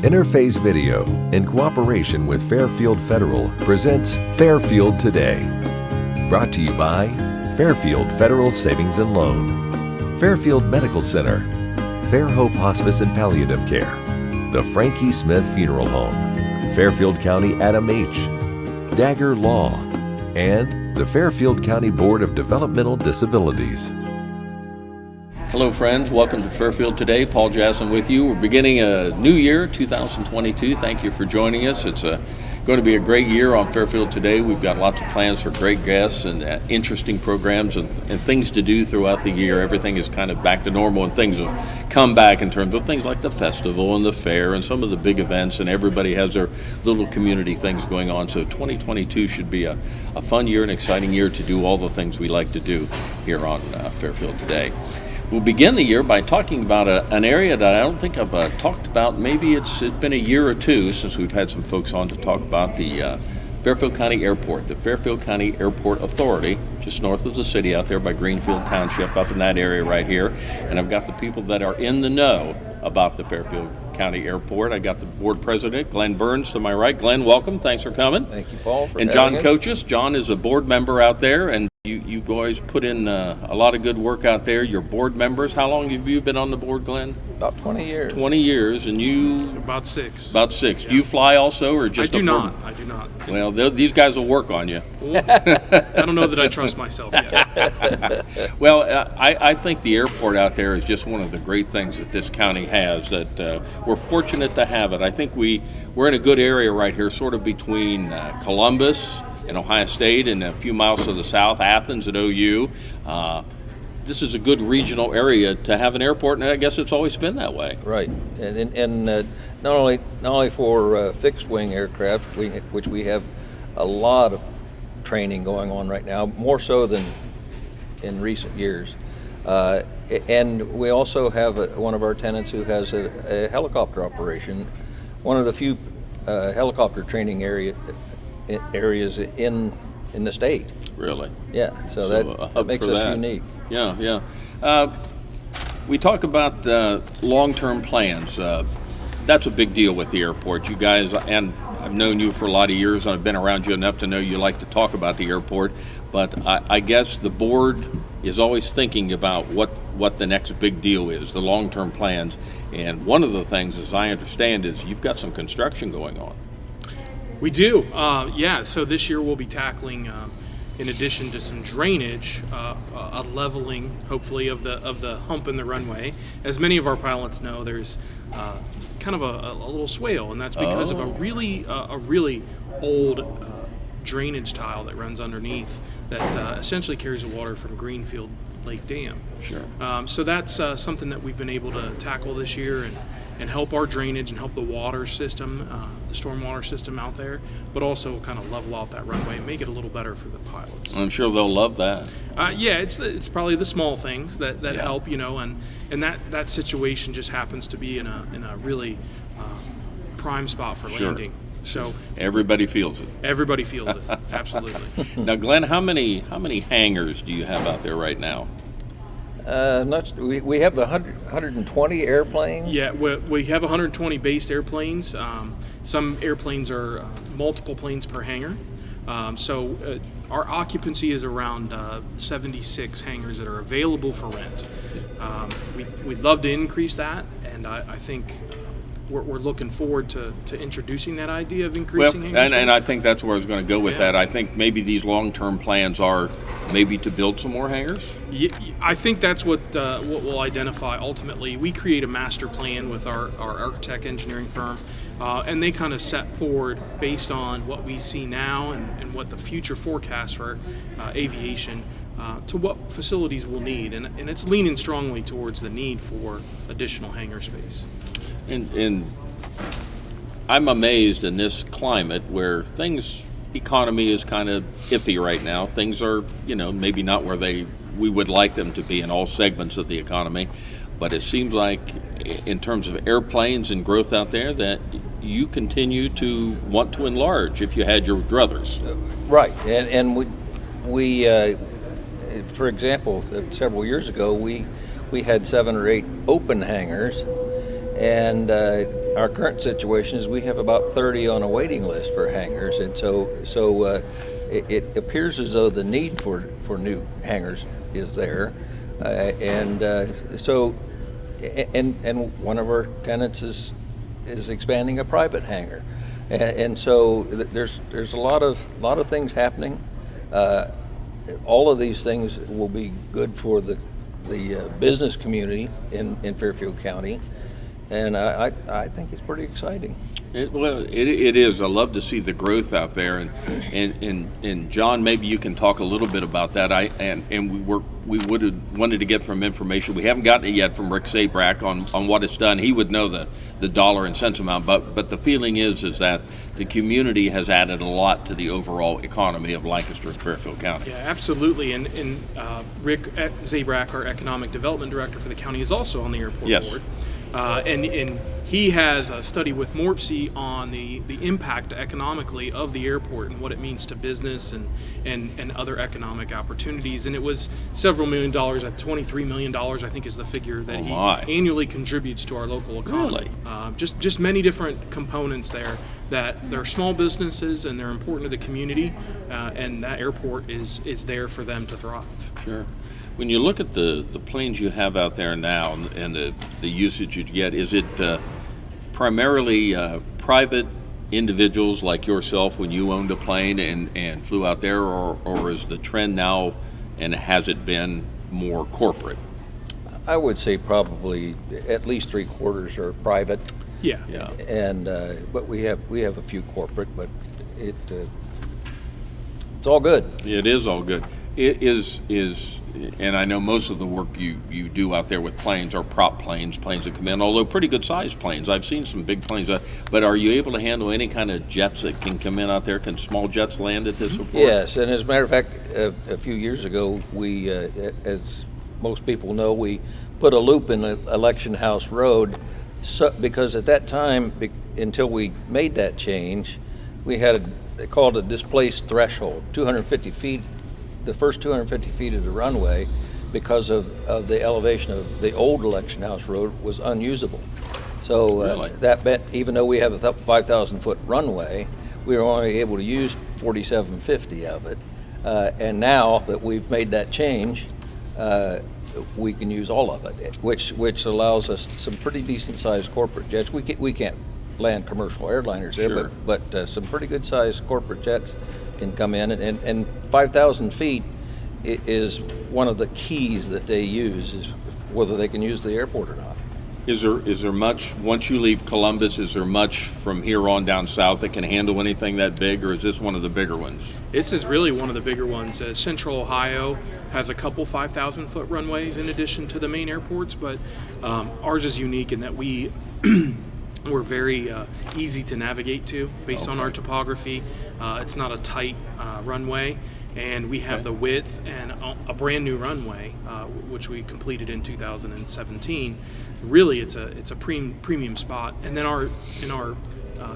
Interface Video, in cooperation with Fairfield Federal, presents Fairfield Today. Brought to you by Fairfield Federal Savings and Loan, Fairfield Medical Center, Fair Hope Hospice and Palliative Care, the Frankie Smith Funeral Home, Fairfield County Adam H., Dagger Law, and the Fairfield County Board of Developmental Disabilities. Hello friends, welcome to Fairfield Today. Paul Jasson with you. We're beginning a new year, 2022. Thank you for joining us. It's going to be a great year on Fairfield Today. We've got lots of plans for great guests and interesting programs and things to do throughout the year. Everything is kind of back to normal and things have come back in terms of things like the festival and the fair and some of the big events, and everybody has their little community things going on. So 2022 should be a fun year, an exciting year to do all the things we like to do here on Fairfield Today. We'll begin the year by talking about an area that I don't think I've talked about. Maybe it's been a year or two since we've had some folks on to talk about the Fairfield County Airport, the Fairfield County Airport Authority, just north of the city out there by Greenfield Township, up in that area right here. And I've got the people that are in the know about the Fairfield County Airport. I got the board president, Glenn Burns, to my right. Glenn, welcome. Thanks for coming. Thank you, Paul, for and Jon Kochis. Jon is a board member out there, and you guys put in a lot of good work out there. You're board members. How long have you been on the board, Glenn? About 20 years. 20 years, and you? About six. About six. Yeah. Do you fly also, or just I do a board? not. I do not. Well, these guys will work on you. I don't know that I trust myself yet. Well, I think the airport out there is just one of the great things that this county has, that we're fortunate to have it. I think we're in a good area right here, sort of between Columbus and Ohio State, and a few miles to the south, Athens and OU. This is a good regional area to have an airport, and I guess it's always been that way. Right, and not only for fixed wing aircraft, which we have a lot of training going on right now, more so than in recent years. And we also have one of our tenants who has a helicopter operation, one of the few helicopter training areas in the state. Really? Yeah, so that makes us unique. Yeah. We talk about long-term plans. That's a big deal with the airport. You guys, and I've known you for a lot of years, and I've been around you enough to know you like to talk about the airport, but I guess the board is always thinking about what the next big deal is, the long-term plans, and one of the things, as I understand, is you've got some construction going on. We do. So this year we'll be tackling, in addition to some drainage, a leveling, hopefully, of the hump in the runway. As many of our pilots know, there's kind of a little swale, and that's because of a really old drainage tile that runs underneath that essentially carries the water from Greenfield Lake Dam. Sure. So that's something that we've been able to tackle this year and help our drainage and help the water system, the stormwater system out there, but also kind of level out that runway and make it a little better for the pilots. I'm sure they'll love that. It's probably the small things that help, and that situation just happens to be in a really prime spot for landing. So everybody feels it. Everybody feels it. Absolutely. Now, Glenn, how many hangars do you have out there right now? We have 120 airplanes. Yeah, we have 120 based airplanes. Some airplanes are multiple planes per hangar. So our occupancy is around 76 hangars that are available for rent. We'd love to increase that, and I think we're looking forward to introducing that idea of increasing hangars. And I think that's where I was going to go with that. I think maybe these long-term plans are maybe to build some more hangars? Yeah, I think that's what we'll identify ultimately. We create a master plan with our architect engineering firm, and they kind of set forward based on what we see now and what the future forecast for aviation to what facilities we'll need. And it's leaning strongly towards the need for additional hangar space. And I'm amazed in this climate where economy is kind of iffy right now. Things are, maybe not where we would like them to be in all segments of the economy, but it seems like in terms of airplanes and growth out there that you continue to want to enlarge if you had your druthers. Right, and we for example, several years ago, we had 7 or 8 open hangars, And our current situation is we have about 30 on a waiting list for hangars, and so it appears as though the need for new hangars is there, and one of our tenants is expanding a private hangar, and so there's a lot of things happening. All of these things will be good for the business community in Fairfield County. And I think it's pretty exciting. It is. I love to see the growth out there, and John, maybe you can talk a little bit about that. We would have wanted to get some information. We haven't gotten it yet from Rick Zabrak on what it's done. He would know the dollar and cents amount, but the feeling is that the community has added a lot to the overall economy of Lancaster and Fairfield County. Yeah, absolutely. And Rick Zabrak, our economic development director for the county, is also on the airport board. And he has a study with Morpsey on the impact economically of the airport and what it means to business and other economic opportunities. And it was several $1 million, at $23 million, I think is the figure that he annually contributes to our local economy. Really? Just many different components there that they're small businesses and they're important to the community, and that airport is there for them to thrive. Sure. When you look at the planes you have out there now and the usage you get, is it primarily private individuals like yourself when you owned a plane and flew out there, or is the trend now, and has it been, more corporate? I would say probably at least 3/4 are private. Yeah. And but we have a few corporate, but it's all good. It is all good. It is, and I know most of the work you do out there with planes are prop planes that come in, although pretty good sized planes. I've seen some big planes, but are you able to handle any kind of jets that can come in out there? Can small jets land at this airport? Yes, and as a matter of fact, a few years ago, we, as most people know, we put a loop in the Election House Road, because at that time, until we made that change, we had they called a displaced threshold, 250 feet. The first 250 feet of the runway, because of the elevation of the old Election House Road, was unusable. So Really? that meant even though we have a 5,000-foot runway, we were only able to use 4,750 of it. And now that we've made that change, we can use all of it, which allows us some pretty decent-sized corporate jets. We can't land commercial airliners there, Sure. but some pretty good-sized corporate jets can come in, and 5,000 feet is one of the keys that they use, is whether they can use the airport or not. Is there much, once you leave Columbus, is there much from here on down south that can handle anything that big, or is this one of the bigger ones? This is really one of the bigger ones. Central Ohio has a couple 5,000-foot runways in addition to the main airports, but ours is unique in that we're very easy to navigate to based on our topography. It's not a tight runway, and we have the width and a brand new runway, which we completed in 2017. Really, it's a premium spot. And then our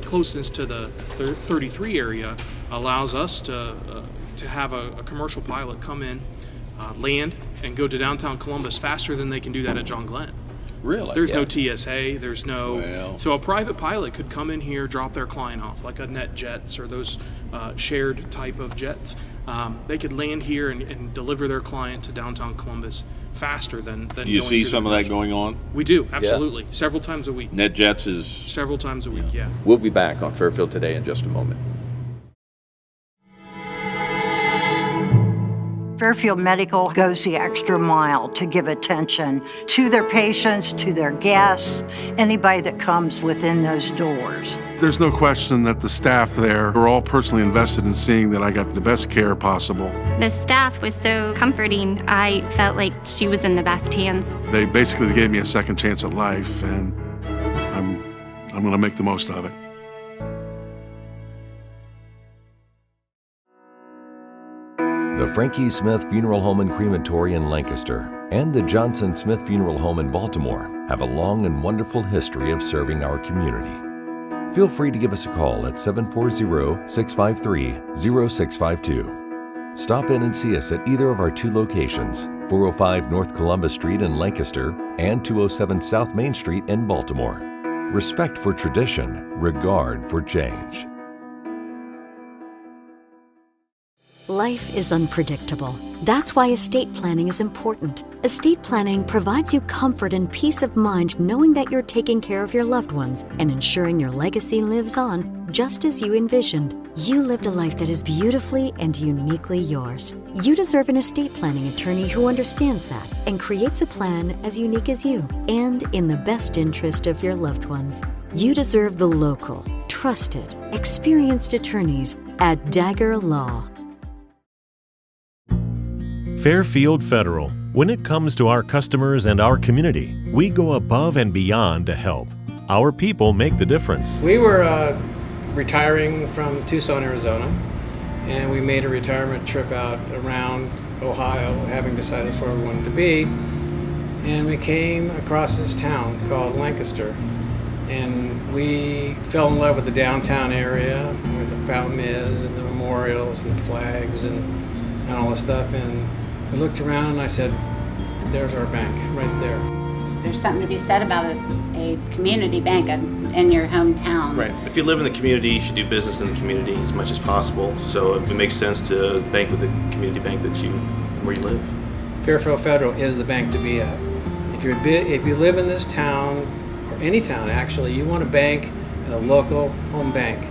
closeness to the 33 area allows us to have a commercial pilot come in, land, and go to downtown Columbus faster than they can do that at John Glenn. Really? There's no TSA, there's no... So a private pilot could come in here, drop their client off, like a NetJets or those shared type of jets. They could land here and deliver their client to downtown Columbus faster than Do you going see through some the of that commercial. going on? We do, absolutely. Several times a week. NetJets is... Several times a week, yeah. We'll be back on Fairfield Today in just a moment. Fairfield Medical goes the extra mile to give attention to their patients, to their guests, anybody that comes within those doors. There's no question that the staff there are all personally invested in seeing that I got the best care possible. The staff was so comforting. I felt like she was in the best hands. They basically gave me a second chance at life, and I'm going to make the most of it. The Frankie Smith Funeral Home and Crematory in Lancaster and the Johnson Smith Funeral Home in Baltimore have a long and wonderful history of serving our community. Feel free to give us a call at 740-653-0652. Stop in and see us at either of our two locations, 405 North Columbus Street in Lancaster and 207 South Main Street in Baltimore. respect for tradition, regard for change. Life is unpredictable. That's why estate planning is important. Estate planning provides you comfort and peace of mind knowing that you're taking care of your loved ones and ensuring your legacy lives on just as you envisioned. You lived a life that is beautifully and uniquely yours. You deserve an estate planning attorney who understands that and creates a plan as unique as you and in the best interest of your loved ones. You deserve the local, trusted, experienced attorneys at Dagger Law. Fairfield Federal. When it comes to our customers and our community, we go above and beyond to help. Our people make the difference. We were retiring from Tucson, Arizona, and we made a retirement trip out around Ohio, having decided that's where we wanted to be. And we came across this town called Lancaster, and we fell in love with the downtown area where the fountain is and the memorials and the flags and all this stuff. And I looked around and I said, there's our bank right there. There's something to be said about a community bank in your hometown. Right. If you live in the community, you should do business in the community as much as possible. So it makes sense to bank with the community bank where you live. Fairfield Federal is the bank to be at. If you live in this town, or any town actually, you want to bank at a local home bank.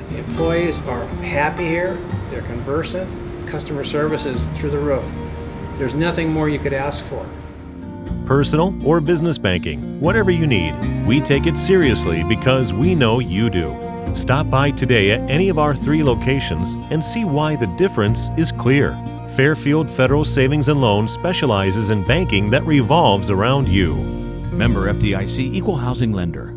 The employees are happy here, they're conversant, customer service is through the roof. There's nothing more you could ask for. Personal or business banking, whatever you need, we take it seriously because we know you do. Stop by today at any of our 3 locations and see why the difference is clear. Fairfield Federal Savings and Loan specializes in banking that revolves around you. Member FDIC, Equal Housing Lender.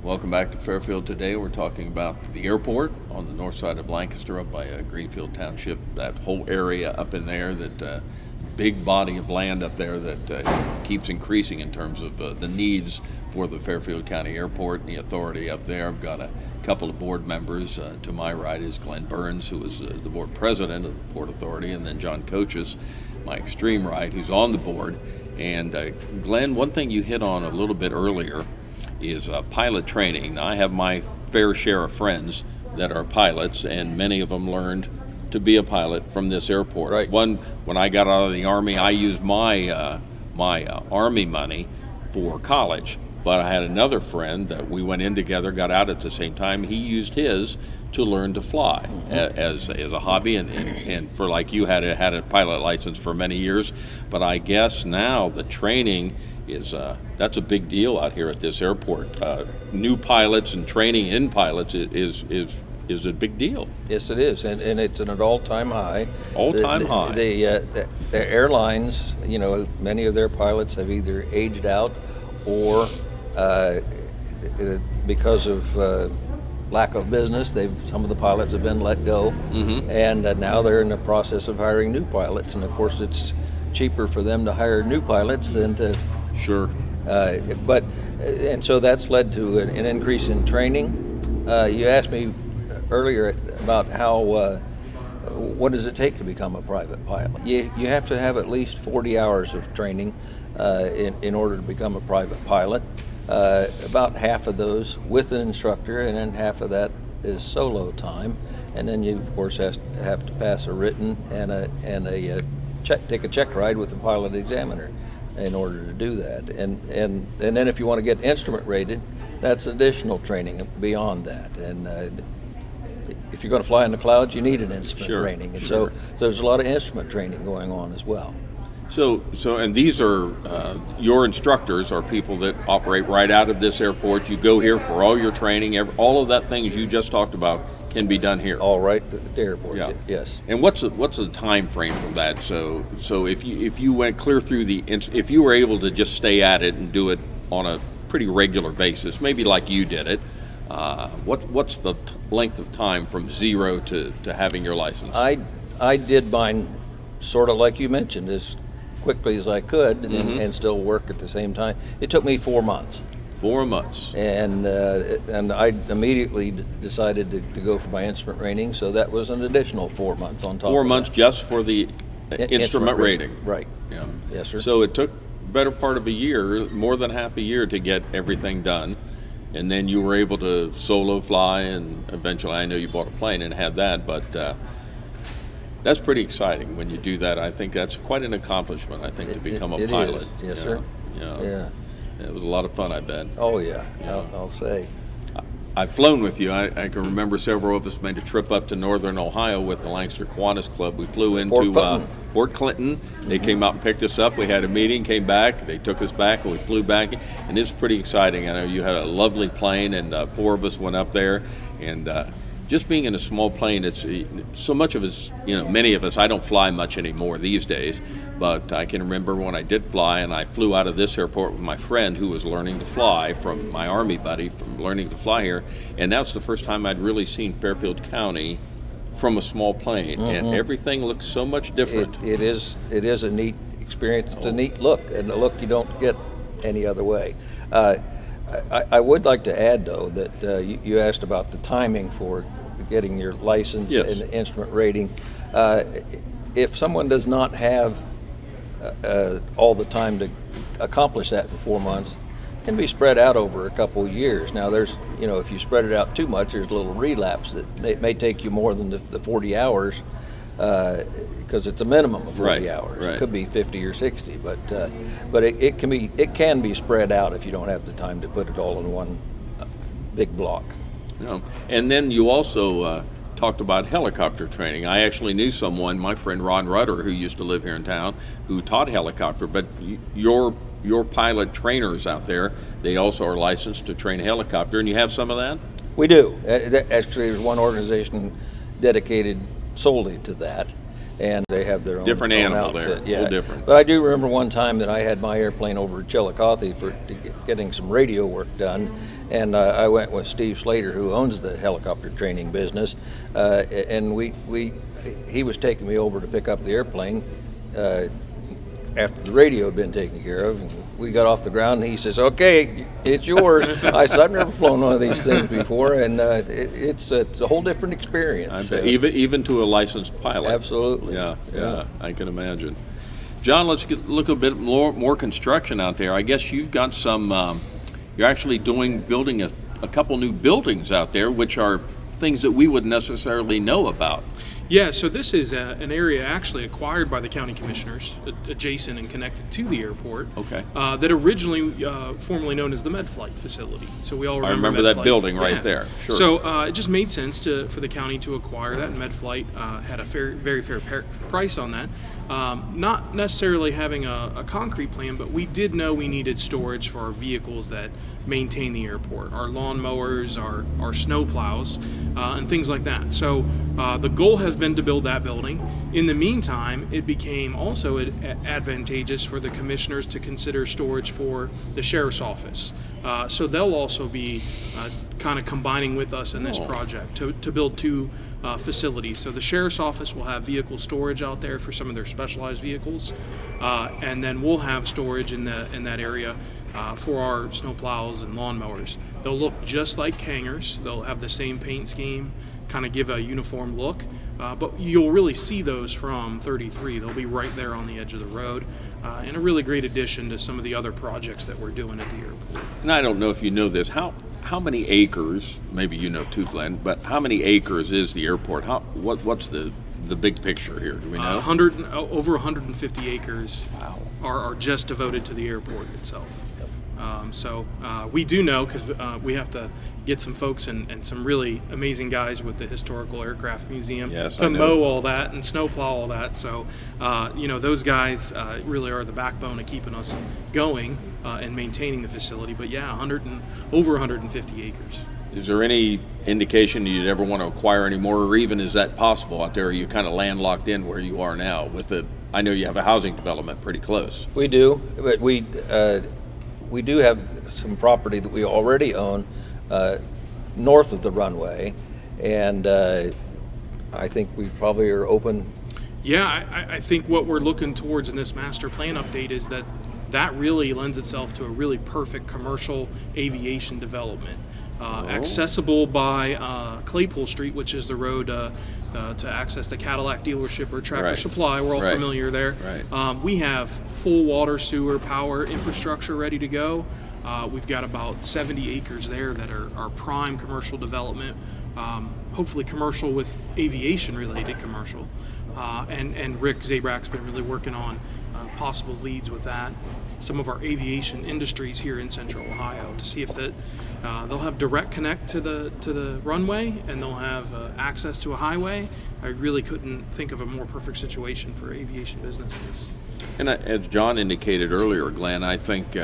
Welcome back to Fairfield Today. We're talking about the airport on the north side of Lancaster, up by Greenfield Township, that whole area up in there, that big body of land up there that keeps increasing in terms of the needs for the Fairfield County Airport and the authority up there. I've got a couple of board members. To my right is Glenn Burns, who is the board president of the Port Authority, and then Jon Kochis, my extreme right, who's on the board. And Glenn, one thing you hit on a little bit earlier is pilot training. Now, I have my fair share of friends that are pilots, and many of them learned to be a pilot from this airport. Right. When I got out of the Army, I used my Army money for college, but I had another friend that we went in together, got out at the same time. He used his to learn to fly as a hobby, and for like you had a pilot license for many years. But I guess now the training is that's a big deal out here at this airport. New pilots and training in pilots is a big deal. Yes, it is, and it's an all-time high. All-time high. The airlines, many of their pilots have either aged out or because of lack of business, some of the pilots have been let go, and now they're in the process of hiring new pilots. And of course, it's cheaper for them to hire new pilots than to. Sure. And so that's led to an increase in training. You asked me earlier about what does it take to become a private pilot? You have to have at least 40 hours of training in order to become a private pilot. About half of those with an instructor, and then half of that is solo time. And then you, of course, have to pass a written and take a check ride with the pilot examiner in order to do that. And then if you want to get instrument rated, that's additional training beyond that. And if you're going to fly in the clouds, you need an instrument training. And so there's a lot of instrument training going on as well. So and these are your instructors are people that operate right out of this airport. You go here for all your training. All of that things you just talked about can be done here. All right, at the airport. Yeah. Yes. And what's the time frame from that? So if you went clear through if you were able to just stay at it and do it on a pretty regular basis, maybe like you did it, what's the length of time from zero to having your license? I did mine sort of like you mentioned, as quickly as I could, and still work at the same time. It took me 4 months. 4 months. And I immediately decided to go for my instrument rating, so that was an additional 4 months on top. 4 of months that. Just for the instrument rating. Right. Yeah. Yes, sir. So it took better part of a year, more than half a year, to get everything done. And then you were able to solo fly, and eventually I know you bought a plane and had that, but that's pretty exciting when you do that. I think that's quite an accomplishment, I think, to become a pilot. Is. Yes, sir. Yeah. It was a lot of fun, I bet. Oh, yeah. I'll say. I've flown with you. I can remember several of us made a trip up to northern Ohio with the Lancaster Kiwanis Club. We flew into Fort Clinton. They came out and picked us up. We had a meeting, came back. They took us back, and we flew back. And it's pretty exciting. I know you had a lovely plane, and 4 of us went up there. And just being in a small plane, it's so much of us, many of us, I don't fly much anymore these days. But I can remember when I did fly, and I flew out of this airport with my friend who was learning to fly, from my Army buddy, from learning to fly here. And that's the first time I'd really seen Fairfield County from a small plane. Mm-hmm. And everything looks so much different. It is a neat experience. It's a neat look, and a look you don't get any other way. I would like to add, though, that you asked about the timing for getting your license and instrument rating. If someone does not have all the time to accomplish that in 4 months, it can be spread out over a couple of years. Now, there's, if you spread it out too much, there's a little relapse that it may take you more than the 40 hours because it's a minimum of 40 hours. Right. It could be 50 or 60, but it can be spread out if you don't have the time to put it all in one big block. Yeah. And then you also talked about helicopter training. I actually knew someone, my friend Ron Rutter, who used to live here in town, who taught helicopter. But your pilot trainers out there, they also are licensed to train helicopter, and you have some of that? We do. Actually, there's one organization dedicated solely to that, and they have their own different animal outfit. there. Yeah, different. But I do remember one time that I had my airplane over at Chillicothe for getting some radio work done, and I went with Steve Slater, who owns the helicopter training business, and he was taking me over to pick up the airplane after the radio had been taken care of. And we got off the ground, and he says, "Okay, it's yours." I said, "I've never flown one of these things before," and it's a whole different experience. I bet. Even to a licensed pilot. Absolutely. Yeah, I can imagine. John, let's look a bit more construction out there. I guess you've got some. You're actually building a couple new buildings out there, which are things that we wouldn't necessarily know about. Yeah, so this is an area actually acquired by the county commissioners, adjacent and connected to the airport. Okay. That originally formerly known as the MedFlight facility. So we all remember that building right there. Sure. So it just made sense for the county to acquire that, and MedFlight had a very fair price on that. Not necessarily having a concrete plan, but we did know we needed storage for our vehicles that maintain the airport, our lawn mowers, our snow plows, and things like that. So the goal has been to build that building. In the meantime, it became also advantageous for the commissioners to consider storage for the sheriff's office. So they'll also be kind of combining with us in this project to build 2 facilities. So the sheriff's office will have vehicle storage out there for some of their specialized vehicles, and then we'll have storage in that area for our snow plows and lawn mowers. They'll look just like hangars. They'll have the same paint scheme, kind of give a uniform look, but you'll really see those from 33. They'll be right there on the edge of the road, and a really great addition to some of the other projects that we're doing at the airport. And I don't know if you know this, how many acres, maybe you know too, Glenn, but how many acres is the airport? What's the big picture here? Do we know? Over 150 acres are just devoted to the airport itself. So we do know, because we have to get some folks and some really amazing guys with the Historical Aircraft Museum to mow all that and snowplow all that. So, those guys really are the backbone of keeping us going and maintaining the facility. But yeah, over 150 acres. Is there any indication you'd ever want to acquire any more, or even is that possible out there? Are you kind of landlocked in where you are now with I know you have a housing development pretty close. We do, but we do have some property that we already own north of the runway, and I think we probably are open. Yeah, I think what we're looking towards in this master plan update is that really lends itself to a really perfect commercial aviation development. Accessible by Claypool Street, which is the road to access the Cadillac dealership or Tractor Right. Supply. We're all Right. familiar there. Right. We have full water, sewer, power infrastructure ready to go. We've got about 70 acres there that are prime commercial development, hopefully commercial with aviation-related commercial. And Rick Zabrak's been really working on possible leads with that. Some of our aviation industries here in Central Ohio to see if that they'll have direct connect to the runway and they'll have access to a highway. I really couldn't think of a more perfect situation for aviation businesses. And as John indicated earlier, Glenn, I think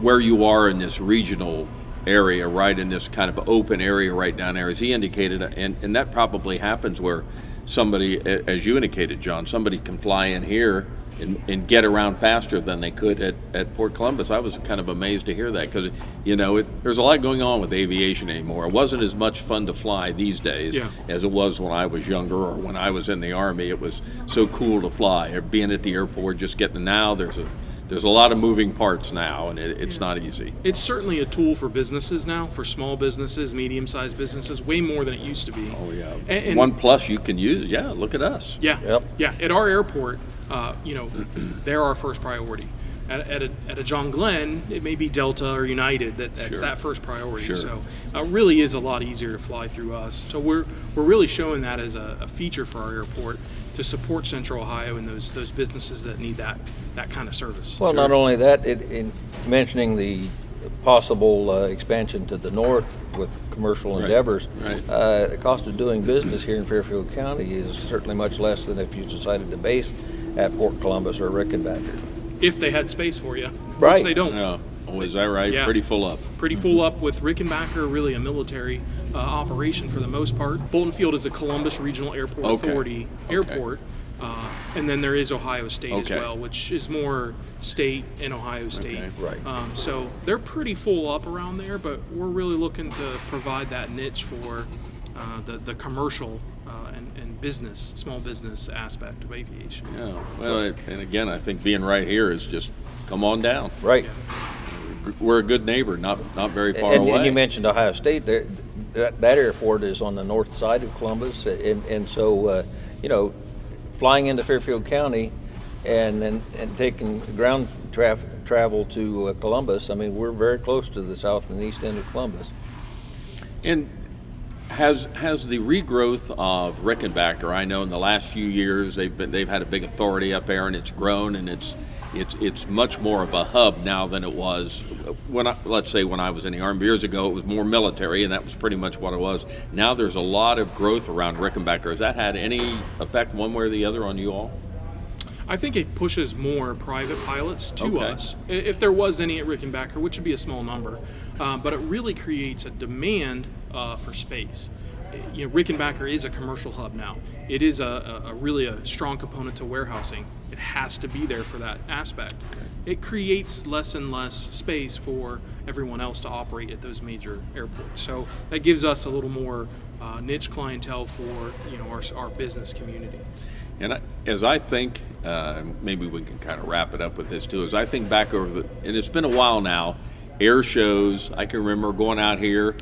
where you are in this regional area, right, in this kind of open area right down there, as he indicated, and that probably happens where somebody, as you indicated, John, somebody can fly in here and get around faster than they could at Port Columbus. I was kind of amazed to hear that because, there's a lot going on with aviation anymore. It wasn't as much fun to fly these days as it was when I was younger or when I was in the Army. It was so cool to fly. Being at the airport, just getting now, there's a lot of moving parts now, and it's not easy. It's certainly a tool for businesses now, for small businesses, medium-sized businesses, way more than it used to be. Oh, yeah. And OnePlus you can use. Yeah, look at us. Yeah. Yep. Yeah. At our airport, they're our first priority. At a John Glenn, it may be Delta or United that's that first priority. Sure. So it really is a lot easier to fly through us. So we're really showing that as a feature for our airport to support Central Ohio and those businesses that need that kind of service. Well, not only that, in mentioning the possible expansion to the north with commercial endeavors, the cost of doing business here in Fairfield County is certainly much less than if you decided to base at Port Columbus or Rickenbacker. If they had space for you, right? Which they don't. No. Oh, is that right? Yeah. Pretty full up. Pretty full up with Rickenbacker, really a military operation for the most part. Bolton Field is a Columbus Regional Airport Authority airport. And then there is Ohio State as well, which is more state and Ohio State. Okay. Right. So they're pretty full up around there, but we're really looking to provide that niche for the commercial and business, small business aspect of aviation. Yeah. Well, and again, I think being right here is just come on down. Right. We're a good neighbor, not very far away. And you mentioned Ohio State. That airport is on the north side of Columbus, and so flying into Fairfield County and taking ground travel to Columbus. I mean, we're very close to the south and east end of Columbus. And has the regrowth of Rickenbacker, I know in the last few years they've had a big authority up there and it's grown and it's much more of a hub now than it was when I was in the Army years ago. It was more military and that was pretty much what it was. Now there's a lot of growth around Rickenbacker. Has that had any effect one way or the other on you all? I think it pushes more private pilots to us, if there was any at Rickenbacker, which would be a small number. But it really creates a demand for space. Rickenbacker is a commercial hub now. It is a really strong component to warehousing. It has to be there for that aspect. It creates less and less space for everyone else to operate at those major airports. So that gives us a little more niche clientele for our business community. And as I think, maybe we can kind of wrap it up with this too, as I think back over and it's been a while now, air shows, I can remember going out here,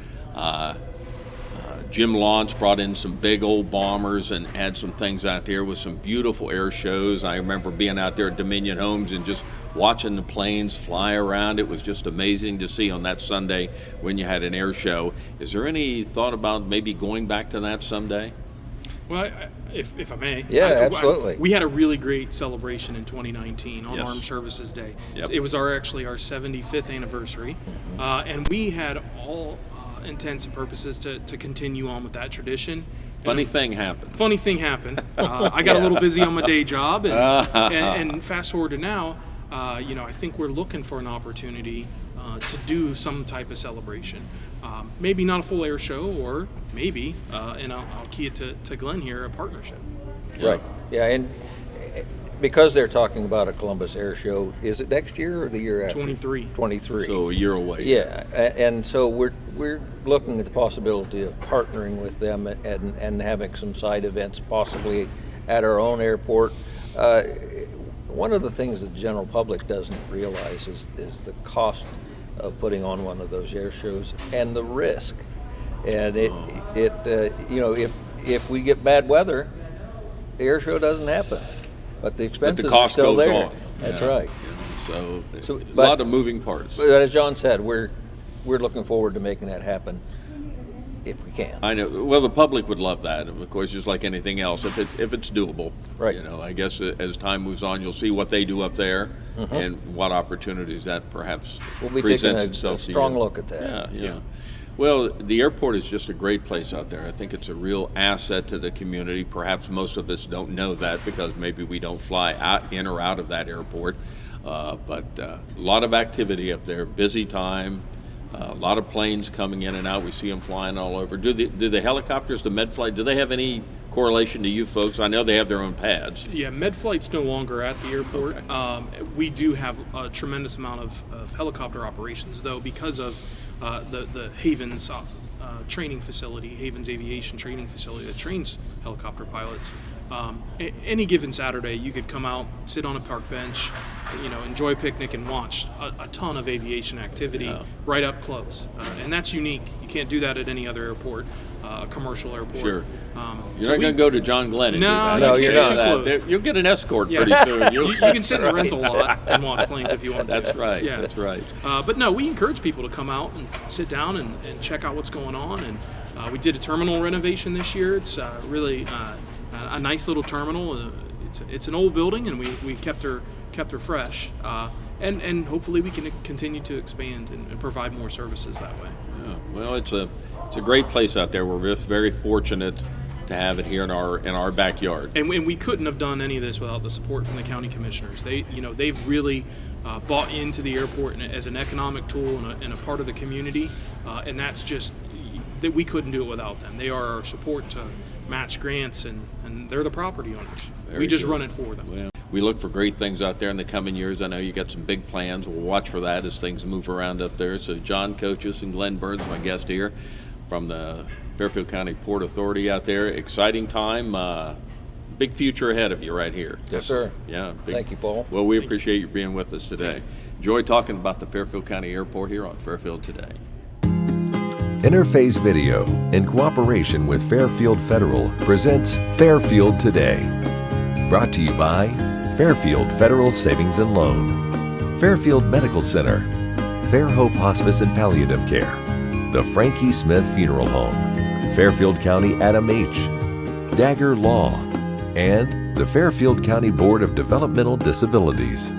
Jim Launch brought in some big old bombers and had some things out there with some beautiful air shows. I remember being out there at Dominion Homes and just watching the planes fly around. It was just amazing to see on that Sunday when you had an air show. Is there any thought about maybe going back to that someday? Well, if I may. Yeah, absolutely. We had a really great celebration in 2019 on Armed Services Day. Yep. It was our 75th anniversary, and we had all intents and purposes to continue on with that tradition. Funny thing happened. I got a little busy on my day job, and fast forward to now, I think we're looking for an opportunity to do some type of celebration. Maybe not a full air show, or maybe, and I'll key it to Glenn here, a partnership. Right. Yeah, and because they're talking about a Columbus Air Show, is it next year or the year after? 23. So a year away. Yeah, and so we're looking at the possibility of partnering with them and having some side events possibly at our own airport. One of the things that the general public doesn't realize is the cost of putting on one of those air shows and the risk. And if if we get bad weather, the air show doesn't happen. But the expenses But the cost are still goes there. on. That's Yeah. right. So a But- lot of moving parts. But as John said, we're looking forward to making that happen if we can. I know. Well, the public would love that, of course, just like anything else, if it's doable. Right. You know, I guess as time moves on, you'll see what they do up there and what opportunities that perhaps We'll be presents taking a itself to you. strong look at that. Yeah. Well, the airport is just a great place out there. I think it's a real asset to the community. Perhaps most of us don't know that because maybe we don't fly in or out of that airport. But a lot of activity up there, busy time, a lot of planes coming in and out. We see them flying all over. Do the helicopters, the MedFlight, do they have any correlation to you folks? I know they have their own pads. Yeah, MedFlight's no longer at the airport. Okay. We do have a tremendous amount of helicopter operations, though, because of the Havens training facility, Havens Aviation Training Facility that trains helicopter pilots. Any given Saturday, you could come out, sit on a park bench, enjoy a picnic and watch a ton of aviation activity right up close. And that's unique. You can't do that at any other airport, a commercial airport. Sure. You're not going to go to John Glenn and do that. No, you you're can't not. get too close. You'll get an escort pretty soon. You can sit in the rental lot and watch planes if you want That's to. right. Yeah. That's right. But no, we encourage people to come out and sit down and check out what's going on. And we did a terminal renovation this year. It's really a nice little terminal. It's an old building, and we kept her fresh. And hopefully we can continue to expand and provide more services that way. Yeah. Well, it's a great place out there. We're just very fortunate to have it here in our backyard. And we couldn't have done any of this without the support from the county commissioners. They've really bought into the airport as an economic tool and a part of the community, and that's just that we couldn't do it without them. They are our support to match grants, and they're the property owners. We just run it for them. Well, we look for great things out there in the coming years. I know you got some big plans. We'll watch for that as things move around up there. So Jon Kochis and Glenn Burns, my guest here from the Fairfield County Port Authority out there. Exciting time. Big future ahead of you right here. Yes, sir. Yeah. Thank you, Paul. Well, we appreciate you being with us today. Enjoy talking about the Fairfield County Airport here on Fairfield Today. Interface Video, in cooperation with Fairfield Federal, presents Fairfield Today. Brought to you by Fairfield Federal Savings and Loan, Fairfield Medical Center, Fair Hope Hospice and Palliative Care, the Frankie Smith Funeral Home, Fairfield County Adam H., Dagger Law, and the Fairfield County Board of Developmental Disabilities.